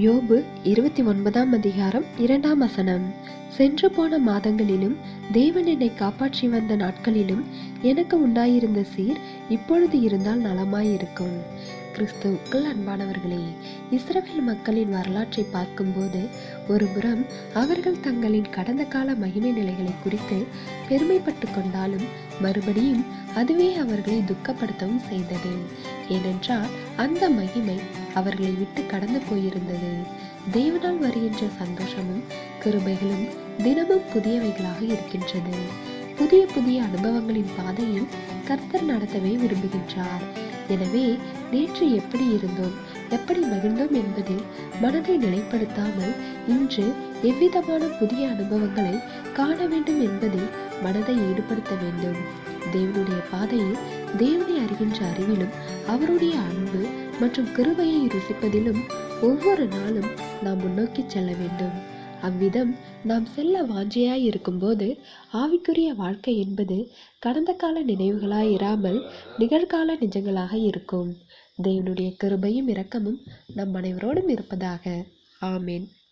யோபு 29ஆம் அதிகாரம் 2ஆம் வசனம். சென்று போன மாதங்களிலும் தேவன் என்னை காப்பாற்றி வந்த நாட்களிலும் எனக்கு உண்டாயிருந்த சீர் இப்பொழுது இருந்தால் நலமாயிருக்கும். கிறிஸ்துவுக்குள் அன்பானவர்களே, இஸ்ரவேல் மக்களின் வரலாற்றை பார்க்கும்போது ஒருபுறம் அவர்கள் தங்களின் கடந்த கால மகிமை நிலைகளை குறித்து பெருமைப்பட்டு கொண்டாலும் மறுபடியும் அதுவே அவர்களை துக்கப்படுத்தவும் செய்தது. ஏனென்றால் அந்த மகிமை அவர்களை விட்டு கடந்து போயிருந்தது. தேவனால் வருகின்ற சந்தோஷமும் கிருபைகளும் தினமும் புதியவைகளாக இருக்கின்றது. புதிய புதிய அனுபவங்களின் பாதையில் கர்த்தர் நடத்தவே விரும்புகின்றார். எனவே நேற்று எப்படி இருந்தோம், எப்படி மகிழ்ந்தோம் என்பதில் மனதை நிலைப்படுத்தாமல் இன்று எவ்விதமான புதிய அனுபவங்களை காண வேண்டும் என்பதில் மனதை ஈடுபடுத்த வேண்டும். தேவனுடைய பாதையில் தேவனை அறிகின்ற அறிவிலும் அவருடைய அன்பு மற்றும் கிருபையை ருசிப்பதிலும் ஒவ்வொரு நாளும் நாம் முன்னோக்கி செல்ல வேண்டும். அவ்விதம் நாம் செல்ல வாஞ்சையாய் இருக்கும்போது ஆவிக்குரிய வாழ்க்கை என்பது கடந்த கால நினைவுகளாய் இராமல் நிகழ்கால நிஜங்களாக இருக்கும். தேவனுடைய கிருபையும் இரக்கமும் நம் அனைவரோடும் இருப்பதாக. ஆமேன்.